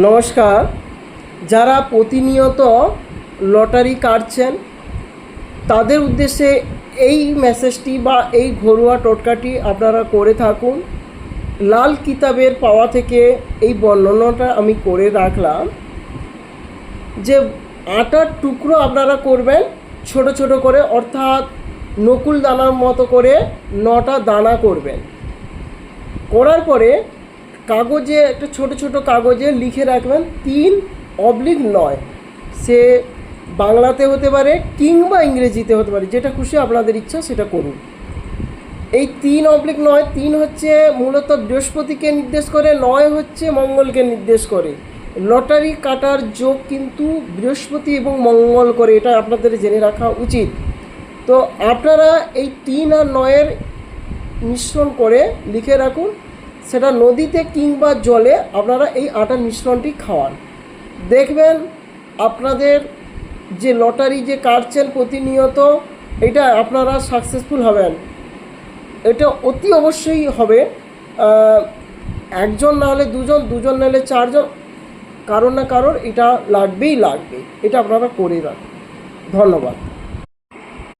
নমস্কার। যারা প্রতিনিয়ত লটারি কাটছেন তাদের উদ্দেশ্যে এই মেসেজটি বা এই ঘরোয়া টোটকাটি আপনারা করে থাকুন। লাল কিতাবের পাওয়া থেকে এই বর্ণনাটা আমি করে রাখলাম যে আটার টুকরো আপনারা করবেন ছোট ছোট করে, অর্থাৎ নকুল দানার মতো করে 9টা দানা করবেন। করার পরে কাগজে একটা ছোট ছোট কাগজে লিখে রাখবেন 3/9। সে বাংলাতে হতে পারে কিংবা ইংরেজিতে হতে পারে, যেটা খুশি আপনাদের ইচ্ছা সেটা করুন। এই 3/9, 3 হচ্ছে মূলত বৃহস্পতিকে নির্দেশ করে, 9 হচ্ছে মঙ্গলকে নির্দেশ করে। লটারি কাটার যোগ কিন্তু বৃহস্পতি এবং মঙ্গল করে, এটা আপনাদের জেনে রাখা উচিত। তো আপনারা এই 3 আর 9-এর মিশ্রণ করে লিখে রাখুন, সেটা নদীতে কিংবা জলে আপনারা এই আটার মিশ্রণটি খাওয়ান। দেখবেন আপনাদের যে লটারি যে কাটছেন প্রতিনিয়ত, এটা আপনারা সাকসেসফুল হবেন। এটা অতি অবশ্যই হবে। একজন না হলে দুজন, দুজন না হলে চারজন, কারোর না কারোর এটা লাগবেই লাগবে। এটা আপনারা করে রাখুন। ধন্যবাদ।